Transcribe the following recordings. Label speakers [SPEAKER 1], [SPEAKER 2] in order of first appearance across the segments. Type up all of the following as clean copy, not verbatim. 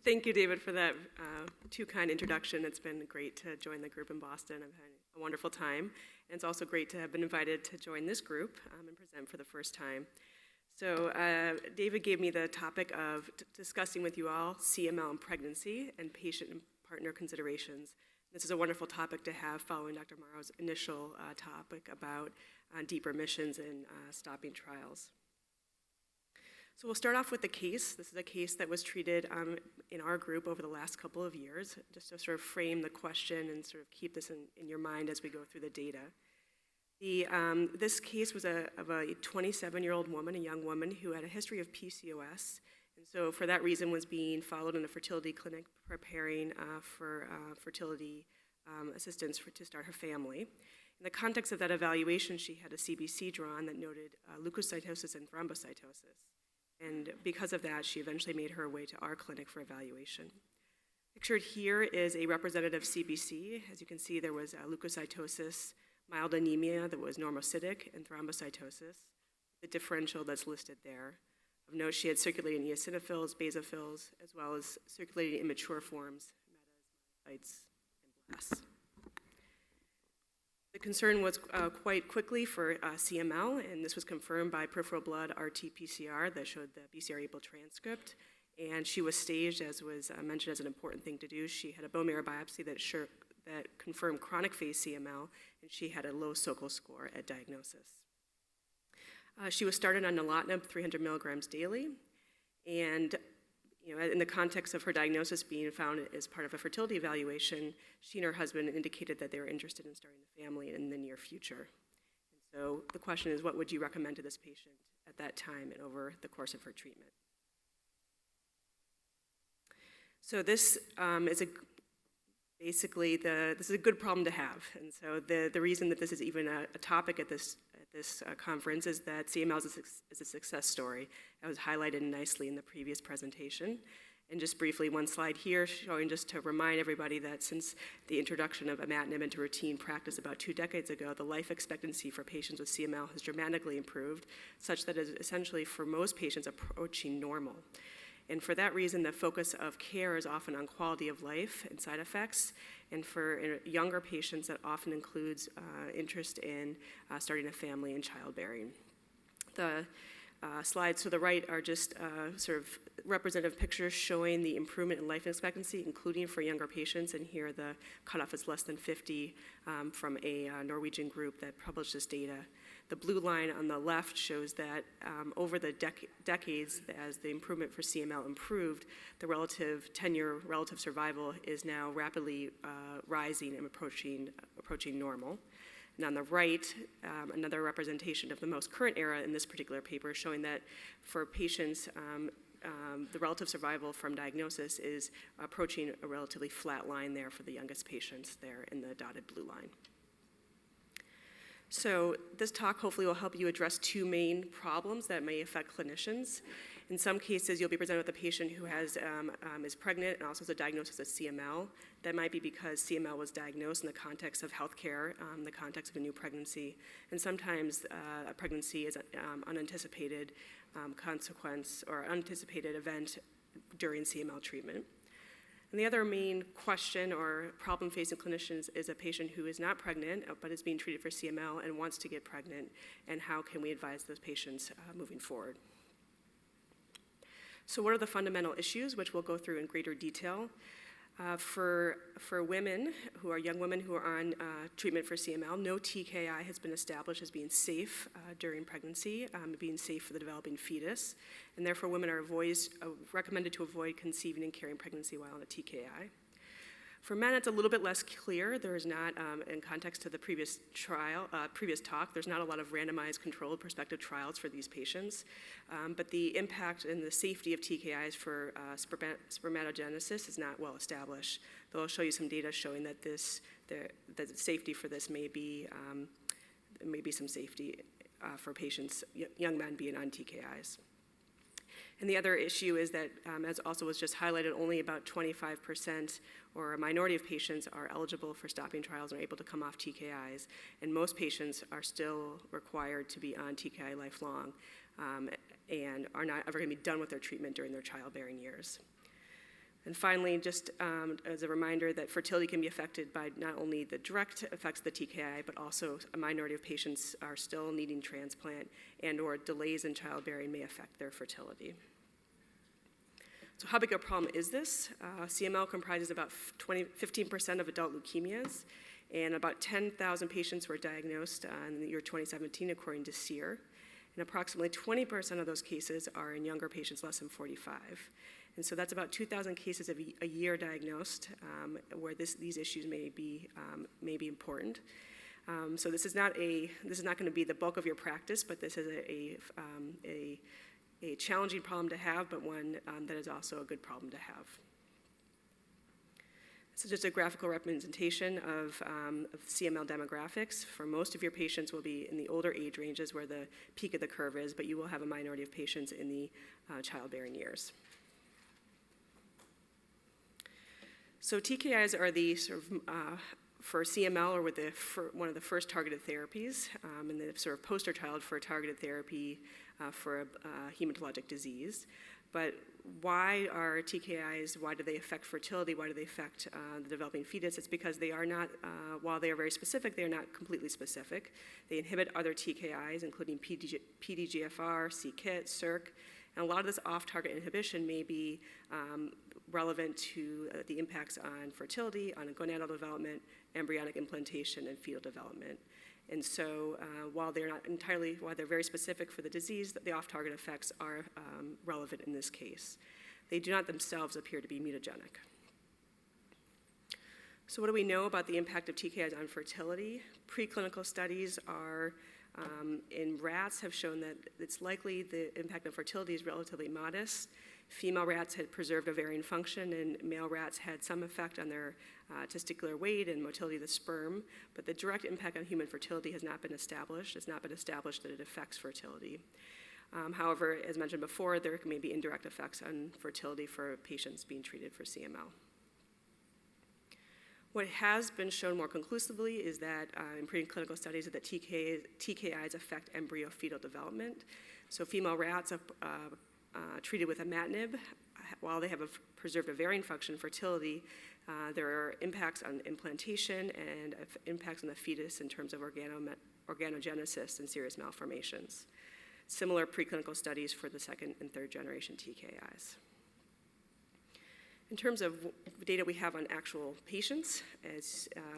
[SPEAKER 1] Thank you, David, for that too kind introduction. It's been great to join the group in Boston. I've had a wonderful time. And it's also great to have been invited to join this group and present for the first time. So David gave me the topic of discussing with you all CML and pregnancy and patient and partner considerations. This is a wonderful topic to have following Dr. Morrow's initial topic about deeper missions and stopping trials. So we'll start off with the case. This is a case that was treated in our group over the last couple of years, just to sort of frame the question and sort of keep this in your mind as we go through the data. This case was of a 27-year-old woman, a young woman, who had a history of PCOS, and so for that reason was being followed in a fertility clinic preparing for fertility assistance to start her family. In the context of that evaluation, she had a CBC drawn that noted leukocytosis and thrombocytosis. And because of that, she eventually made her way to our clinic for evaluation. Pictured here is a representative CBC. As you can see, there was leukocytosis, mild anemia that was normocytic, and thrombocytosis, the differential that's listed there. Of note, she had circulating eosinophils, basophils, as well as circulating immature forms, metas, and blasts. The concern was quite quickly for CML, and this was confirmed by peripheral blood RT-PCR that showed the BCR-ABL transcript, and she was staged, as was mentioned as an important thing to do. She had a bone marrow biopsy that confirmed chronic phase CML, and she had a low SOCL score at diagnosis. She was started on nilotinib 300 milligrams daily, and in the context of her diagnosis being found as part of a fertility evaluation, she and her husband indicated that they were interested in starting a family in the near future. And so the question is, what would you recommend to this patient at that time and over the course of her treatment? So this is this is a good problem to have. And so the reason that this is even a topic at this conference is that CML is a success story. That was highlighted nicely in the previous presentation. And just briefly, one slide here showing just to remind everybody that since the introduction of imatinib into routine practice about 2 decades ago, the life expectancy for patients with CML has dramatically improved, such that it is essentially for most patients approaching normal. And for that reason, the focus of care is often on quality of life and side effects. And for younger patients, that often includes interest in starting a family and childbearing. The slides to the right are just sort of representative pictures showing the improvement in life expectancy, including for younger patients. And here the cutoff is less than 50 from a Norwegian group that published this data. The blue line on the left shows that over the decades, as the improvement for CML improved, the relative 10-year relative survival is now rapidly rising and approaching normal. And on the right, another representation of the most current era in this particular paper, showing that for patients, the relative survival from diagnosis is approaching a relatively flat line there for the youngest patients there in the dotted blue line. So this talk hopefully will help you address 2 main problems that may affect clinicians. In some cases, you'll be presented with a patient who is pregnant and also has a diagnosis of CML. That might be because CML was diagnosed in the context of healthcare, in the context of a new pregnancy. And sometimes a pregnancy is an unanticipated consequence or unanticipated event during CML treatment. And the other main question or problem facing clinicians is a patient who is not pregnant but is being treated for CML and wants to get pregnant, and how can we advise those patients moving forward? So what are the fundamental issues, which we'll go through in greater detail? For women, young women who are on treatment for CML, no TKI has been established as being safe during pregnancy, being safe for the developing fetus, and therefore women are recommended to avoid conceiving and carrying pregnancy while on a TKI. For men, it's a little bit less clear. There is not, in context to the previous talk, there's not a lot of randomized controlled prospective trials for these patients. But the impact and the safety of TKIs for spermatogenesis is not well established. Though I'll show you some data showing that the safety for this may be some safety for patients, young men being on TKIs. And the other issue is that, as also was just highlighted, only about 25% or a minority of patients are eligible for stopping trials and are able to come off TKIs. And most patients are still required to be on TKI lifelong and are not ever going to be done with their treatment during their childbearing years. And finally, just as a reminder that fertility can be affected by not only the direct effects of the TKI, but also a minority of patients are still needing transplant and or delays in childbearing may affect their fertility. So how big a problem is this? CML comprises about 15% of adult leukemias, and about 10,000 patients were diagnosed in the year 2017 according to SEER. And approximately 20% of those cases are in younger patients less than 45. And so that's about 2,000 cases a year diagnosed where these issues may be important. So this is not going to be the bulk of your practice, but this is a challenging problem to have, but one that is also a good problem to have. So just a graphical representation of CML demographics. For most of your patients will be in the older age ranges where the peak of the curve is, but you will have a minority of patients in the childbearing years. So TKIs are the sort of, for CML, or one of the first targeted therapies, and the sort of poster child for a targeted therapy for a hematologic disease. But why are TKIs, why do they affect fertility, why do they affect the developing fetus? It's because they are not, while they are very specific, they are not completely specific. They inhibit other TKIs, including PDGFR, c-KIT, SERC, and a lot of this off-target inhibition may be relevant to the impacts on fertility, on gonadal development, embryonic implantation, and fetal development. And so while they're very specific for the disease, the off-target effects are relevant in this case. They do not themselves appear to be mutagenic. So what do we know about the impact of TKIs on fertility? Preclinical studies in rats have shown that it's likely the impact on fertility is relatively modest. Female rats had preserved ovarian function, and male rats had some effect on their testicular weight and motility of the sperm, but the direct impact on human fertility has not been established. It's not been established that it affects fertility. However, as mentioned before, there may be indirect effects on fertility for patients being treated for CML. What has been shown more conclusively is that in preclinical studies that TKIs affect embryo-fetal development. So female rats treated with imatinib, while they have a preserved ovarian function, fertility, there are impacts on implantation and impacts on the fetus in terms of organogenesis and serious malformations. Similar preclinical studies for the second and third generation TKIs. In terms of data we have on actual patients,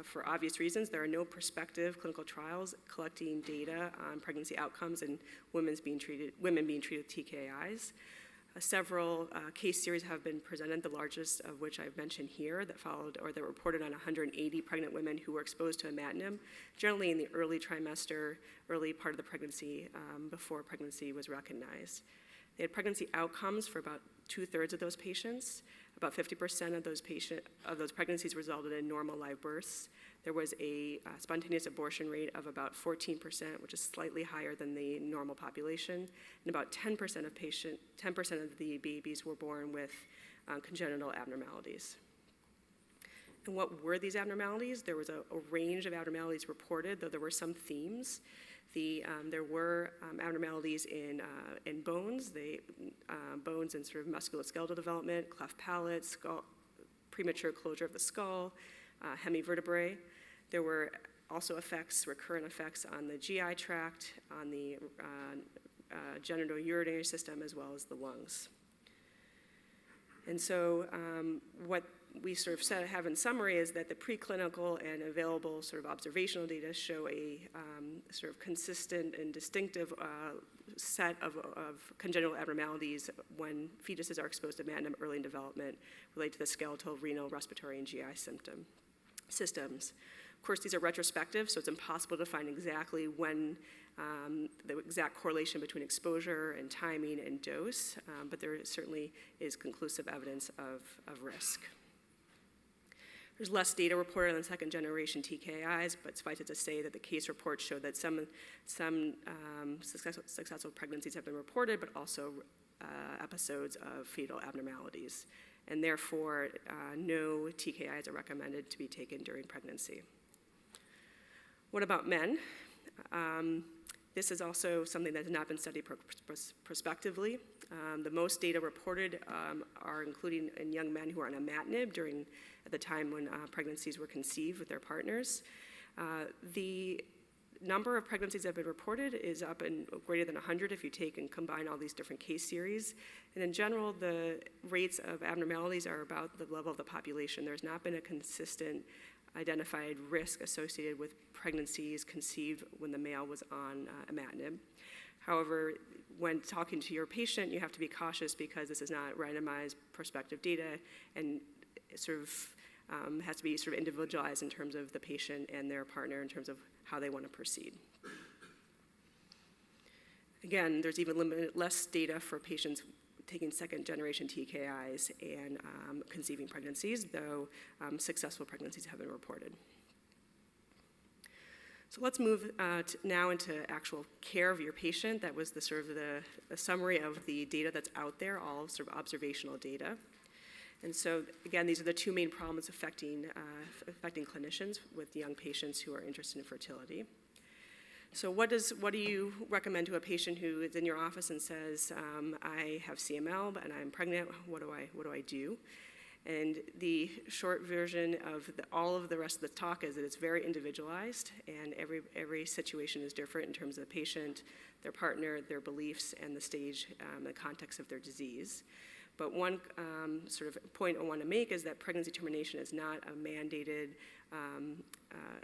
[SPEAKER 1] for obvious reasons, there are no prospective clinical trials collecting data on pregnancy outcomes in women being treated with TKIs. Several case series have been presented, the largest of which I've mentioned here, that were reported on 180 pregnant women who were exposed to imatinib, generally in the early trimester, early part of the pregnancy, before pregnancy was recognized. They had pregnancy outcomes for about 2/3 of those patients. About 50% of those pregnancies resulted in normal live births. There was a spontaneous abortion rate of about 14%, which is slightly higher than the normal population. And about 10% of the babies were born with congenital abnormalities. And what were these abnormalities? There was a range of abnormalities reported, though there were some themes. There were abnormalities in bones, bones in sort of musculoskeletal development, cleft palate, skull, premature closure of the skull, hemivertebrae. There were also recurrent effects on the GI tract, on the genitourinary system, as well as the lungs. And so what we sort of have in summary is that the preclinical and available sort of observational data show a sort of consistent and distinctive set of congenital abnormalities when fetuses are exposed to imatinib early in development related to the skeletal, renal, respiratory, and GI systems. Of course, these are retrospective, so it's impossible to find exactly when the exact correlation between exposure and timing and dose, but there certainly is conclusive evidence of risk. There's less data reported on second generation TKIs, but suffice it to say that the case reports show that some successful pregnancies have been reported, but also episodes of fetal abnormalities. And therefore, no TKIs are recommended to be taken during pregnancy. What about men? This is also something that has not been studied prospectively. The most data reported are including in young men who are on imatinib at the time when pregnancies were conceived with their partners. The number of pregnancies that have been reported is up in greater than 100 if you take and combine all these different case series. And in general, the rates of abnormalities are about the level of the population. There's not been a consistent identified risk associated with pregnancies conceived when the male was on imatinib. However, when talking to your patient, you have to be cautious because this is not randomized prospective data and it sort of has to be sort of individualized in terms of the patient and their partner in terms of how they want to proceed. Again, there's even less data for patients taking second-generation TKIs and conceiving pregnancies, though successful pregnancies have been reported. So let's move now into actual care of your patient. That was the sort of the summary of the data that's out there, all sort of observational data. And so, again, these are the two main problems affecting clinicians with young patients who are interested in fertility. So what do you recommend to a patient who is in your office and says, I have CML and I'm pregnant, what do I do? And the short version of all of the rest of the talk is that it's very individualized and every situation is different in terms of the patient, their partner, their beliefs, and the stage, the context of their disease. But one sort of point I want to make is that pregnancy termination is not a mandated,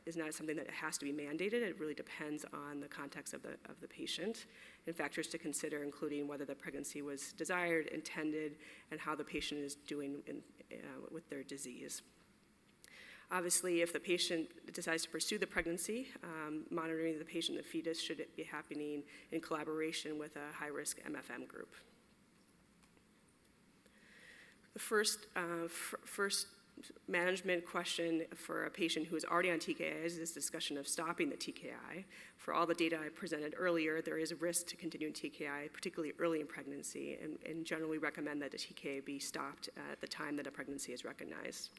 [SPEAKER 1] is not something that has to be mandated. It really depends on the context of the patient and factors to consider, including whether the pregnancy was desired, intended, and how the patient is doing with their disease. Obviously, if the patient decides to pursue the pregnancy, monitoring the patient and the fetus should be happening in collaboration with a high-risk MFM group. The first management question for a patient who is already on TKI is this discussion of stopping the TKI. For all the data I presented earlier, there is a risk to continuing TKI, particularly early in pregnancy, and generally recommend that the TKI be stopped at the time that a pregnancy is recognized.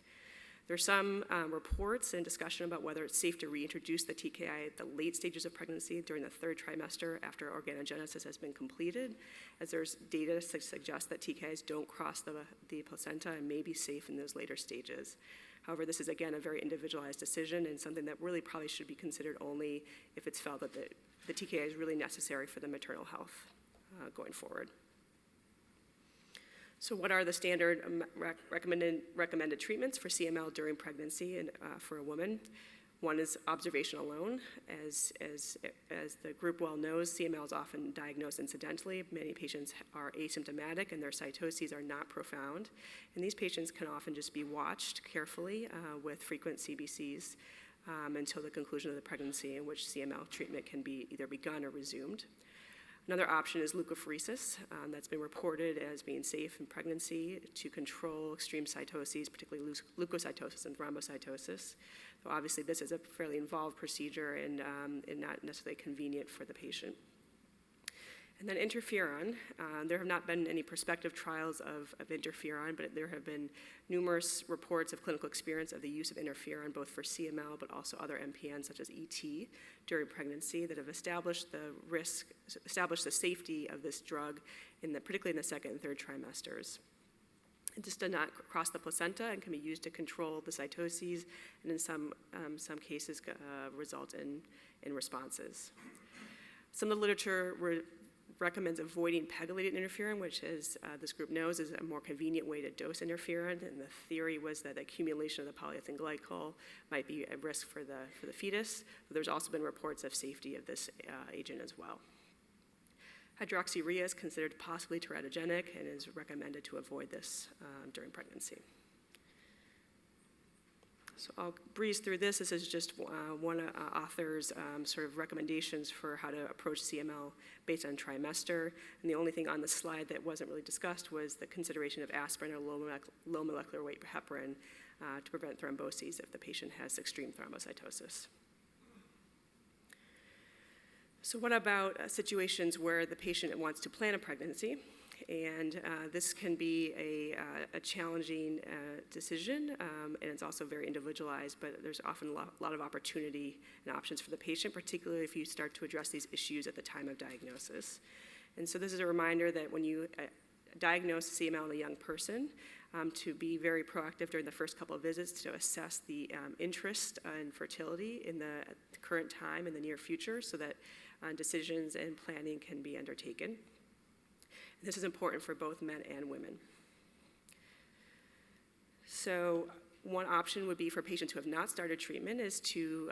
[SPEAKER 1] There are some reports and discussion about whether it's safe to reintroduce the TKI at the late stages of pregnancy during the third trimester after organogenesis has been completed, as there's data to suggest that TKIs don't cross the placenta and may be safe in those later stages. However, this is, again, a very individualized decision and something that really probably should be considered only if it's felt that the TKI is really necessary for the maternal health going forward. So what are the standard recommended treatments for CML during pregnancy and for a woman? One is observation alone. As the group well knows, CML is often diagnosed incidentally. Many patients are asymptomatic and their cytoses are not profound. And these patients can often just be watched carefully with frequent CBCs until the conclusion of the pregnancy, in which CML treatment can be either begun or resumed. Another option is leukapheresis. That's been reported as being safe in pregnancy to control extreme cytoses, particularly leukocytosis and thrombocytosis. So obviously, this is a fairly involved procedure and not necessarily convenient for the patient. And then interferon. There have not been any prospective trials of interferon, but there have been numerous reports of clinical experience of the use of interferon, both for CML but also other MPNs such as ET during pregnancy, that have established the safety of this drug, particularly in the second and third trimesters. It just does not cross the placenta and can be used to control the cytoses, and in some cases result in responses. Some of the literature recommends avoiding pegylated interferon, which, as this group knows, is a more convenient way to dose interferon. And the theory was that the accumulation of the polyethylene glycol might be a risk for the fetus. But there's also been reports of safety of this agent as well. Hydroxyurea is considered possibly teratogenic and is recommended to avoid this during pregnancy. So I'll breeze through this. This is just one author's sort of recommendations for how to approach CML based on trimester. And the only thing on the slide that wasn't really discussed was the consideration of aspirin or low molecular weight heparin to prevent thromboses if the patient has extreme thrombocytosis. So what about situations where the patient wants to plan a pregnancy? And this can be a challenging decision, and it's also very individualized, but there's often a lot of opportunity and options for the patient, particularly if you start to address these issues at the time of diagnosis. And so this is a reminder that when you diagnose CML in a young person, to be very proactive during the first couple of visits to assess the interest in fertility in the current time in the near future so that decisions and planning can be undertaken. This is important for both men and women. So one option would be for patients who have not started treatment is to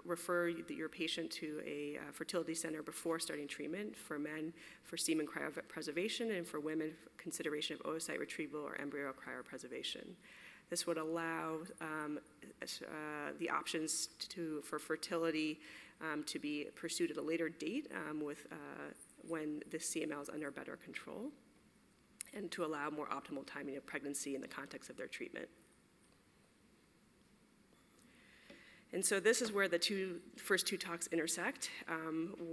[SPEAKER 1] refer your patient to a fertility center before starting treatment, for men for semen cryopreservation, and for women consideration of oocyte retrieval or embryo cryopreservation. This would allow the options for fertility to be pursued at a later date when the CML is under better control, and to allow more optimal timing of pregnancy in the context of their treatment. And so this is where the first two talks intersect.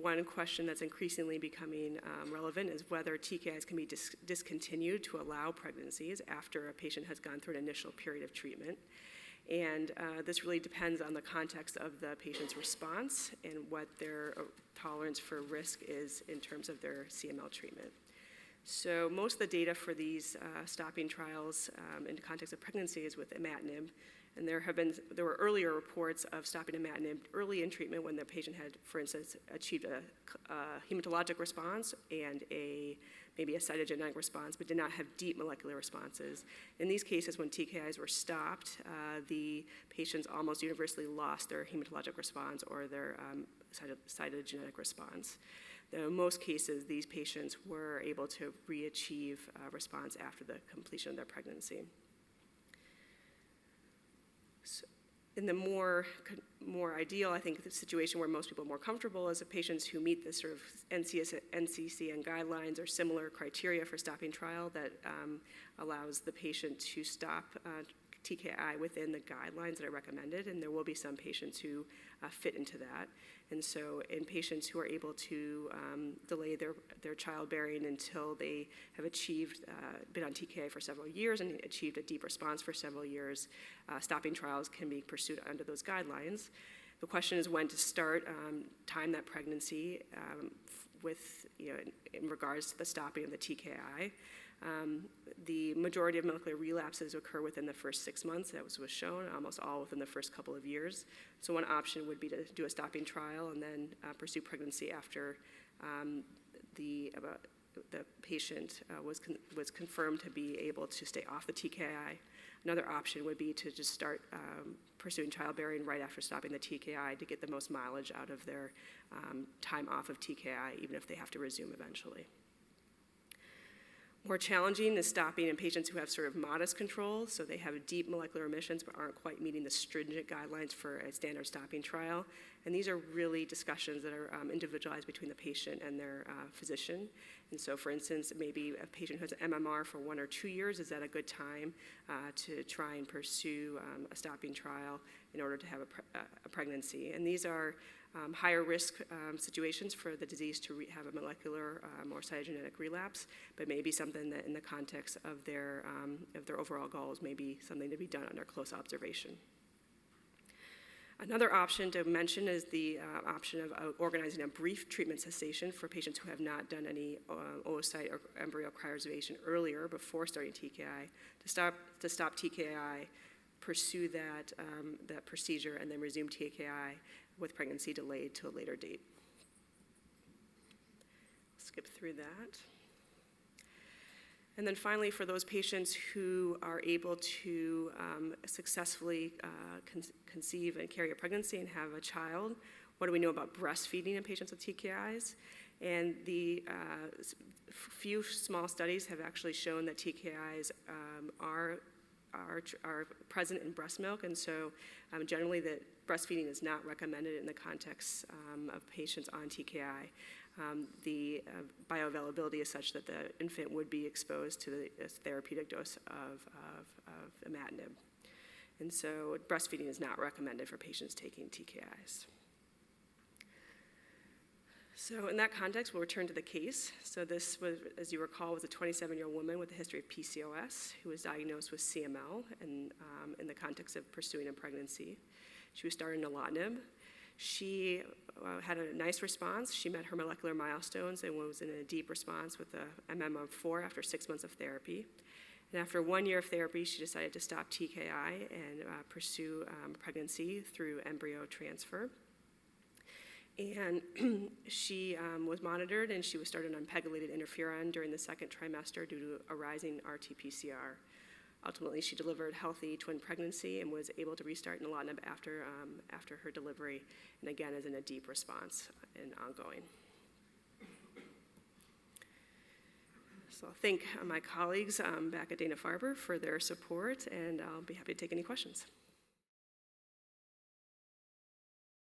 [SPEAKER 1] One question that's increasingly becoming relevant is whether TKIs can be discontinued to allow pregnancies after a patient has gone through an initial period of treatment. And this really depends on the context of the patient's response and what their tolerance for risk is in terms of their CML treatment. So most of the data for these stopping trials in the context of pregnancy is with imatinib. And there were earlier reports of stopping imatinib early in treatment when the patient had, for instance, achieved a hematologic response and maybe a cytogenetic response, but did not have deep molecular responses. In these cases, when TKIs were stopped, the patients almost universally lost their hematologic response or their cytogenetic response. Though in most cases, these patients were able to re-achieve response after the completion of their pregnancy. So in the more ideal, I think, the situation where most people are more comfortable is the patients who meet the sort of NCCN guidelines or similar criteria for stopping trial that allows the patient to stop TKI within the guidelines that are recommended, and there will be some patients who fit into that. And so in patients who are able to delay their childbearing until they have been on TKI for several years and achieved a deep response for several years, stopping trials can be pursued under those guidelines. The question is when to start, time that pregnancy in regards to the stopping of the TKI. The majority of molecular relapses occur within the first 6 months. That was shown, almost all within the first couple of years. So one option would be to do a stopping trial and then pursue pregnancy after the patient was confirmed to be able to stay off the TKI. Another option would be to just start pursuing childbearing right after stopping the TKI to get the most mileage out of their time off of TKI, even if they have to resume eventually. More challenging is stopping in patients who have sort of modest control, so they have deep molecular emissions but aren't quite meeting the stringent guidelines for a standard stopping trial. And these are really discussions that are individualized between the patient and their physician. And so, for instance, maybe a patient who has an MMR for 1 or 2 years, is that a good time to try and pursue a stopping trial in order to have a pregnancy? And these are higher risk situations for the disease to have a molecular or cytogenetic relapse, but maybe something that in the context of their overall goals may be something to be done under close observation. Another option to mention is the option of organizing a brief treatment cessation for patients who have not done any oocyte or embryo cryopreservation earlier before starting TKI, to stop TKI, pursue that procedure, and then resume TKI with pregnancy delayed to a later date. Skip through that. And then finally, for those patients who are able to successfully conceive and carry a pregnancy and have a child, what do we know about breastfeeding in patients with TKIs? And the few small studies have actually shown that TKIs are present in breast milk, and so generally that breastfeeding is not recommended in the context of patients on TKI. The bioavailability is such that the infant would be exposed to the therapeutic dose of imatinib. And so breastfeeding is not recommended for patients taking TKIs. So in that context, we'll return to the case. So this was, as you recall, was a 27-year-old woman with a history of PCOS who was diagnosed with CML in the context of pursuing a pregnancy. She was started nilotinib. She had a nice response. She met her molecular milestones and was in a deep response with a MM of 4 after 6 months of therapy. And after 1 year of therapy, she decided to stop TKI and pursue pregnancy through embryo transfer. And she was monitored, and she was started on pegylated interferon during the second trimester due to a rising RT-PCR. Ultimately, she delivered healthy twin pregnancy and was able to restart nilotinib after her delivery, and again is in a deep response and ongoing. So I'll thank my colleagues back at Dana-Farber for their support, and I'll be happy to take any questions.